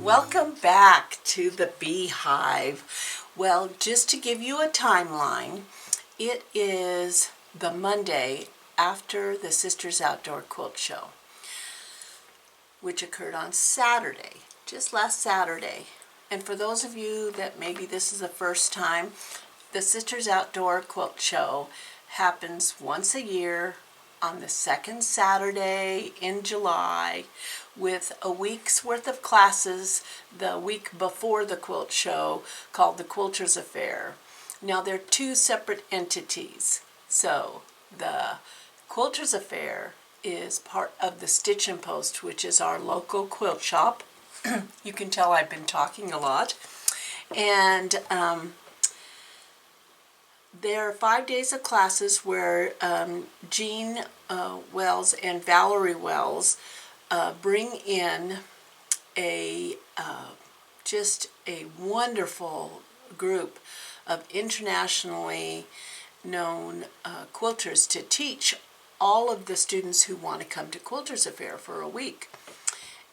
Welcome back to the Bee Hive. Well, just to give you a timeline, it is the Monday after the Sisters Outdoor Quilt Show, which occurred on Saturday, just last Saturday. And for those of you that maybe this is the first time, the Sisters Outdoor Quilt Show happens once a year on the second Saturday in July, with a week's worth of classes the week before the quilt show called the Quilters Affair. Now they're two separate entities. So the Quilters Affair is part of the Stitch and Post, which is our local quilt shop. You can tell I've been talking a lot. And there are 5 days of classes where Jean Wells and Valerie Wells bring in just a wonderful group of internationally known quilters to teach all of the students who want to come to Quilters Affair for a week.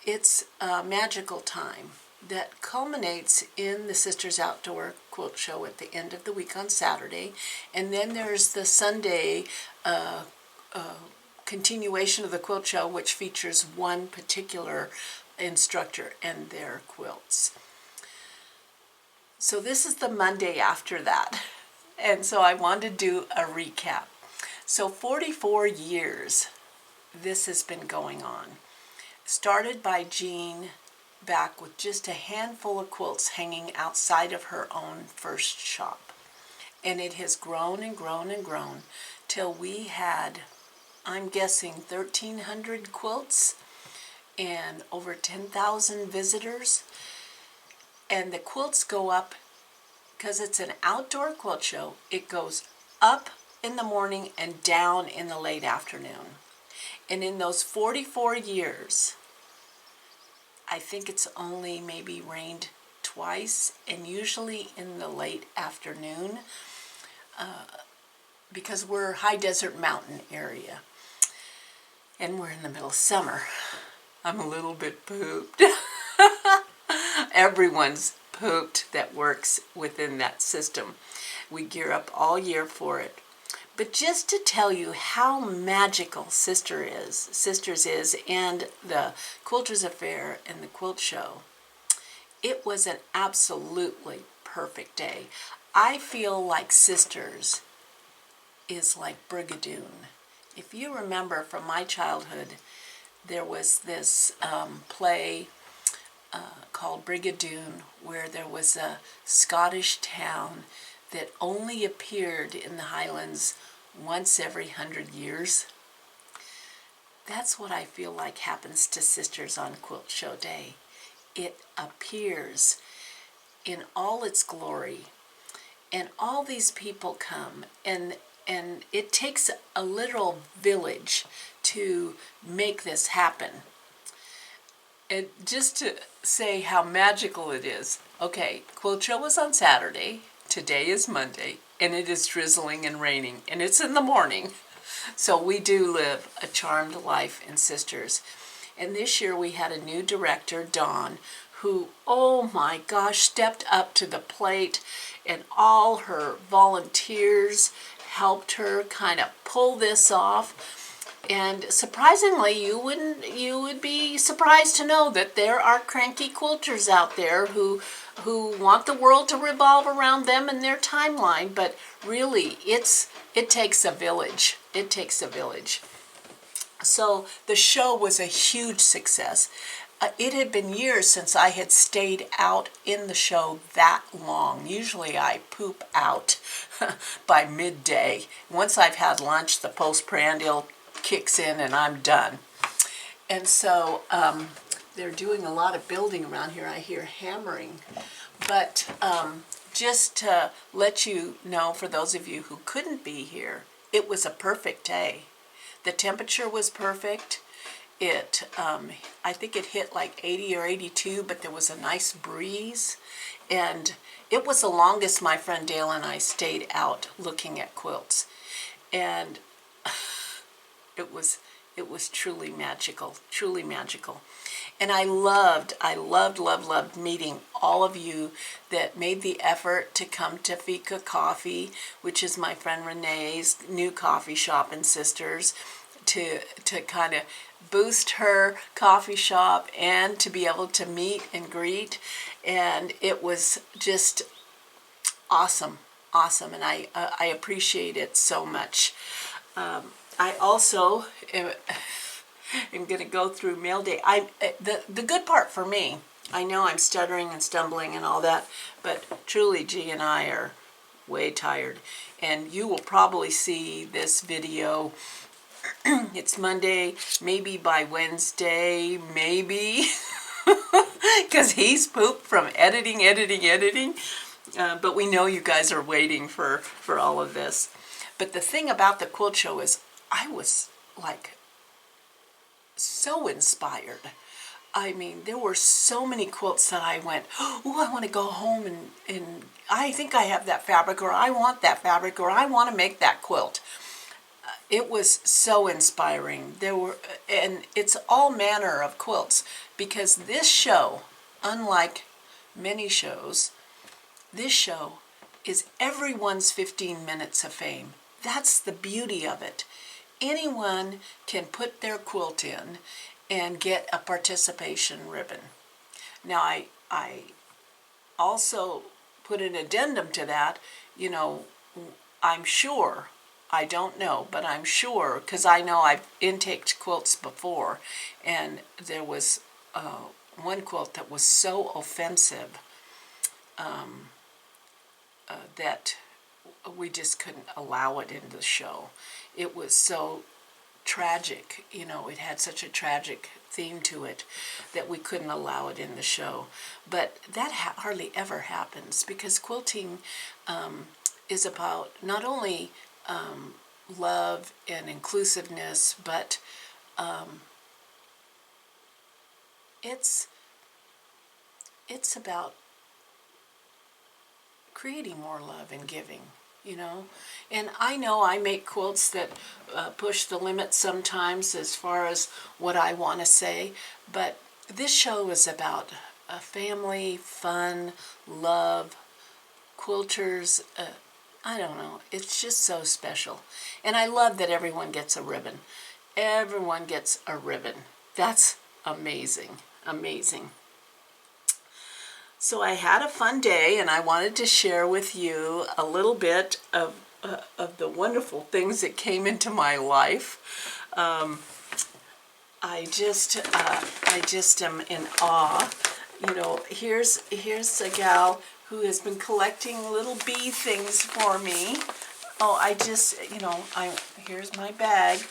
It's a magical time that culminates in the Sisters Outdoor Quilt Show at the end of the week on Saturday, and then there's the Sunday continuation of the quilt show, which features one particular instructor and their quilts. So this is the Monday after that, and so I wanted to do a recap. So 44 years this has been going on. Started by Jean back with just a handful of quilts hanging outside of her own first shop. And it has grown and grown and grown till we had, I'm guessing, 1,300 quilts and over 10,000 visitors. And the quilts go up, because it's an outdoor quilt show, it goes up in the morning and down in the late afternoon. And in those 44 years, I think it's only maybe rained twice, and usually in the late afternoon, because we're a high desert mountain area and we're in the middle of summer. I'm a little bit pooped. Everyone's pooped that works within that system. We gear up all year for it. But just to tell you how magical Sisters is, and the Quilters Affair and the Quilt Show, it was an absolutely perfect day. I feel like Sisters is like Brigadoon. If you remember from my childhood, there was this play called Brigadoon, where there was a Scottish town that only appeared in the Highlands once every 100 years. That's what I feel like happens to Sisters on Quilt Show Day. It appears in all its glory, and all these people come, and it takes a literal village to make this happen. And just to say how magical it is, okay, Quilt Show was on Saturday. Today is Monday, and it is drizzling and raining, and it's in the morning. So we do live a charmed life in Sisters. And this year we had a new director, Dawn, who, oh my gosh, stepped up to the plate, and all her volunteers helped her kind of pull this off. And surprisingly, you would be surprised to know that there are cranky quilters out there who want the world to revolve around them and their timeline, but really it takes a village. It takes a village. So the show was a huge success. It had been years since I had stayed out in the show that long. Usually I poop out by midday. Once I've had lunch, the postprandial kicks in and I'm done. And so they're doing a lot of building around here. I hear hammering. But just to let you know, for those of you who couldn't be here, it was a perfect day. The temperature was perfect. I think it hit like 80 or 82, but there was a nice breeze. And it was the longest my friend Dale and I stayed out looking at quilts. And it was truly magical, truly magical. And I loved meeting all of you that made the effort to come to Fika Coffee, which is my friend Renee's new coffee shop in Sisters, to kind of boost her coffee shop and to be able to meet and greet. And it was just awesome, and I appreciate it so much. I also am going to go through mail day. The good part for me, I know I'm stuttering and stumbling and all that, but truly G and I are way tired. And you will probably see this video, it's Monday, maybe by Wednesday, maybe, because he's pooped from editing. But we know you guys are waiting for all of this. But the thing about the quilt show is I was like so inspired. I mean, there were so many quilts that I went, oh, I want to go home and I think I have that fabric, or I want that fabric, or I want to make that quilt. It was so inspiring. And it's all manner of quilts, because this show, unlike many shows, this show is everyone's 15 minutes of fame. That's the beauty of it. Anyone can put their quilt in and get a participation ribbon. Now, I also put an addendum to that. You know, I'm sure, I don't know, but I'm sure, because I know I've intaked quilts before, and there was one quilt that was so offensive that we just couldn't allow it in the show. It was so tragic, you know, it had such a tragic theme to it that we couldn't allow it in the show. But that hardly ever happens, because quilting is about not only love and inclusiveness, but it's about creating more love and giving, you know. And I know I make quilts that push the limit sometimes as far as what I want to say, but this show is about family, fun, love, quilters. I don't know, it's just so special. And I love that everyone gets a ribbon. Everyone gets a ribbon. That's amazing, amazing. So I had a fun day, and I wanted to share with you a little bit of the wonderful things that came into my life. I just am in awe. You know, here's a gal who has been collecting little bee things for me. Oh, I just, you know, here's my bag,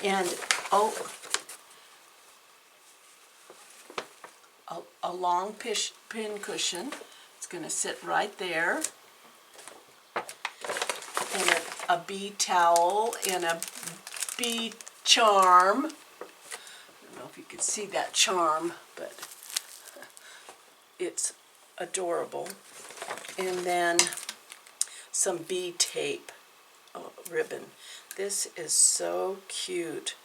and oh, a long pin cushion. It's going to sit right there. And a bee towel and a bee charm. I don't know if you can see that charm, but it's adorable. And then some bee tape ribbon. This is so cute.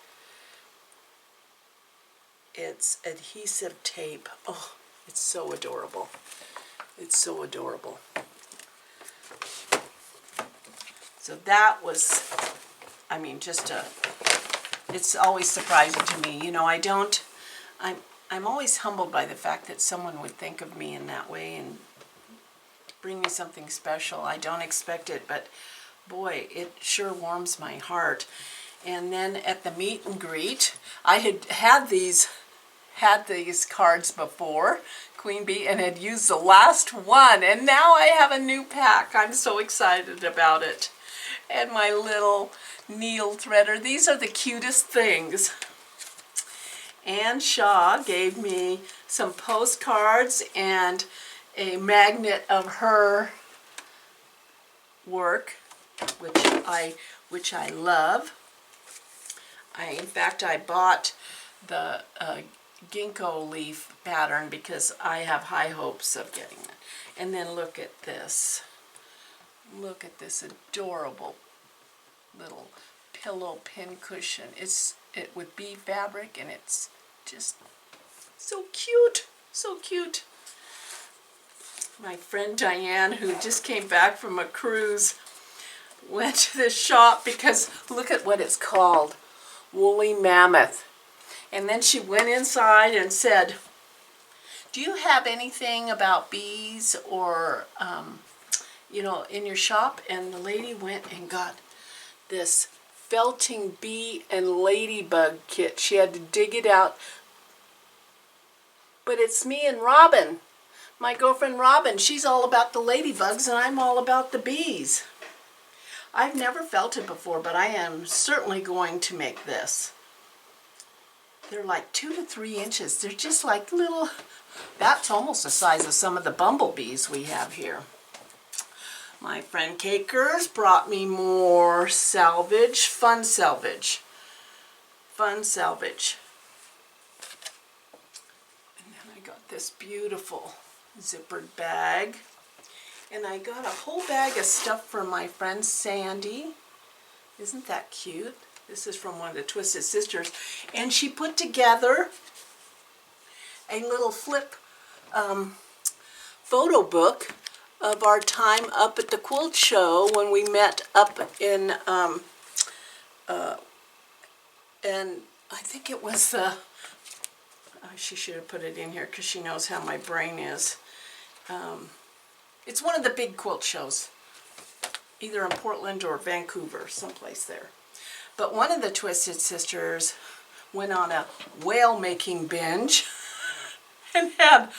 It's adhesive tape. Oh, it's so adorable. It's so adorable. So that was, I mean, it's always surprising to me. You know, I'm always humbled by the fact that someone would think of me in that way and bring me something special. I don't expect it, but boy, it sure warms my heart. And then at the meet and greet, I had these cards before, Queen Bee, and had used the last one, and now I have a new pack. I'm so excited about it. And my little needle threader. These are the cutest things. Ann Shaw gave me some postcards and a magnet of her work, which I love. In fact, I bought the ginkgo leaf pattern because I have high hopes of getting it. And then look at this. Look at this adorable little pillow pin cushion. It's with bee fabric, and it's just So cute, so cute. My friend Diane, who just came back from a cruise, went to the shop because look at what it's called, Woolly Mammoth. And then she went inside and said, do you have anything about bees or, in your shop? And the lady went and got this felting bee and ladybug kit. She had to dig it out. But it's me and Robin, my girlfriend Robin. She's all about the ladybugs and I'm all about the bees. I've never felted before, but I am certainly going to make this. They're like 2 to 3 inches. They're just like little, that's almost the size of some of the bumblebees we have here. My friend Cakers brought me more salvage, fun salvage. Fun salvage. And then I got this beautiful zippered bag. And I got a whole bag of stuff for my friend Sandy. Isn't that cute? This is from one of the Twisted Sisters. And she put together a little flip photo book of our time up at the quilt show when we met up in, and I think it was the, she should have put it in here because she knows how my brain is. It's one of the big quilt shows, either in Portland or Vancouver, someplace there. But one of the Twisted Sisters went on a whale making binge and had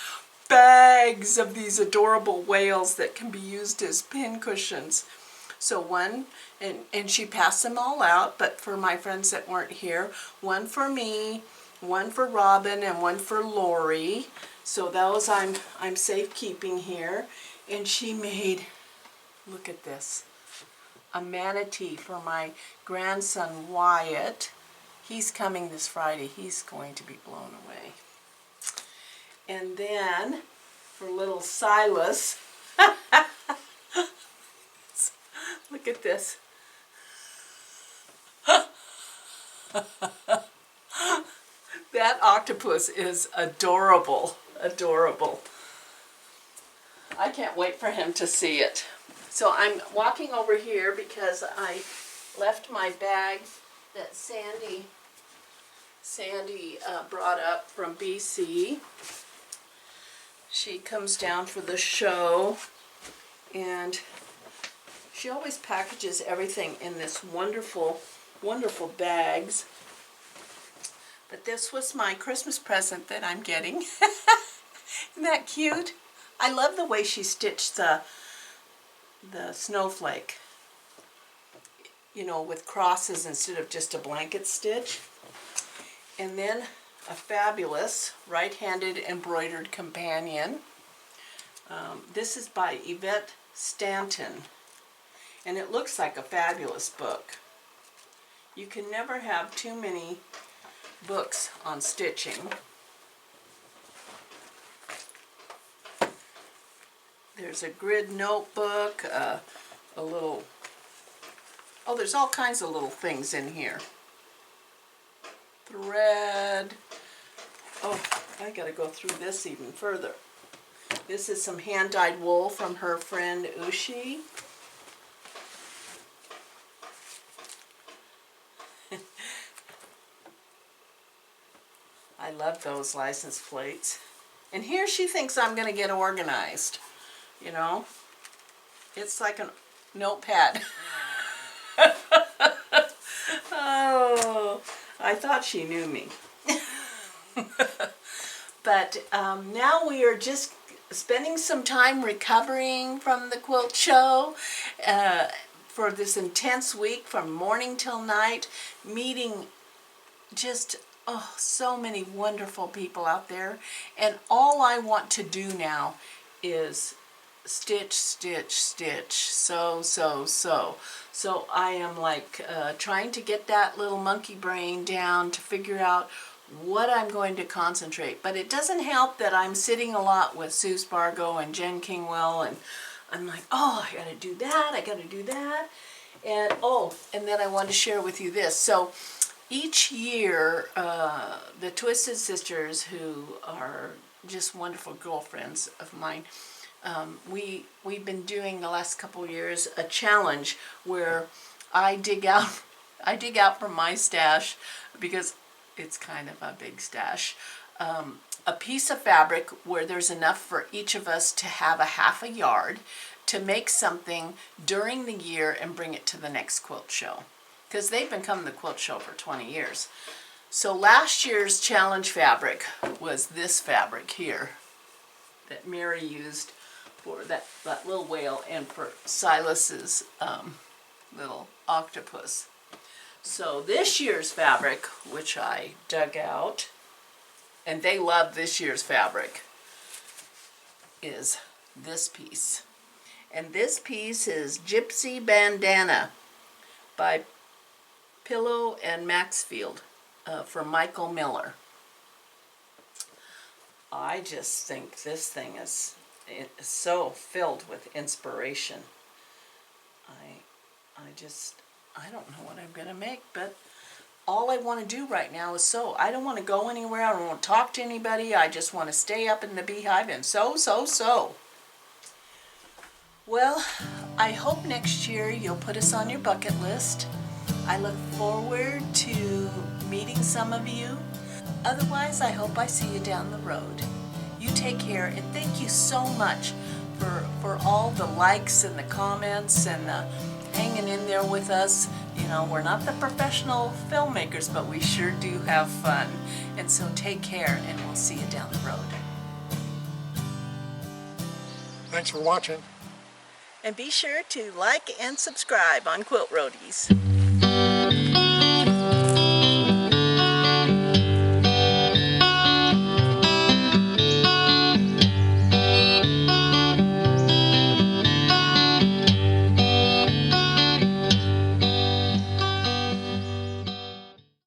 bags of these adorable whales that can be used as pin cushions. So one, and she passed them all out, but for my friends that weren't here, one for me, one for Robin, and one for Lori. So those I'm safekeeping here. And she made, look at this, a manatee for my grandson Wyatt. He's coming this Friday. He's going to be blown away. And then for little Silas, look at this. That octopus is adorable, adorable. I can't wait for him to see it. So I'm walking over here because I left my bag that Sandy brought up from BC. She comes down for the show and she always packages everything in this wonderful, wonderful bags. But this was my Christmas present that I'm getting. Isn't that cute? I love the way she stitched the snowflake, you know, with crosses instead of just a blanket stitch. And then a fabulous right-handed embroidered companion. This is by Yvette Stanton, and it looks like a fabulous book. You can never have too many books on stitching. There's a grid notebook, a little, oh, there's all kinds of little things in here. Thread. Oh, I gotta go through this even further. This is some hand-dyed wool from her friend Ushi. I love those license plates. And here she thinks I'm gonna get organized. You know, it's like a notepad. Oh, I thought she knew me. But now we are just spending some time recovering from the quilt show for this intense week from morning till night, meeting just so many wonderful people out there. And all I want to do now is stitch, stitch, stitch, sew, sew, sew. So I am like trying to get that little monkey brain down to figure out what I'm going to concentrate. But it doesn't help that I'm sitting a lot with Sue Spargo and Jen Kingwell, and I'm like, oh, I gotta do that, I gotta do that. And oh, and then I want to share with you this. So Each year, the Twisted Sisters, who are just wonderful girlfriends of mine, we've been doing the last couple years a challenge where I dig out from my stash, because it's kind of a big stash, a piece of fabric where there's enough for each of us to have a half a yard to make something during the year and bring it to the next quilt show, because they've been coming to the quilt show for 20 years. So last year's challenge fabric was this fabric here that Mary used for that little whale and for Silas's little octopus. So this year's fabric, which I dug out, and they love this year's fabric, is this piece. And this piece is Gypsy Bandana by Pillow and Maxfield for Michael Miller. I just think this thing is so filled with inspiration. I don't know what I'm going to make, but all I want to do right now is sew. I don't want to go anywhere. I don't want to talk to anybody. I just want to stay up in the beehive and sew, sew, sew. Well, I hope next year you'll put us on your bucket list. I look forward to meeting some of you. Otherwise, I hope I see you down the road. You take care, and thank you so much for all the likes and the comments and the hanging in there with us. You know, we're not the professional filmmakers, but we sure do have fun. And so take care, and we'll see you down the road. Thanks for watching. And be sure to like and subscribe on Quilt Roadies.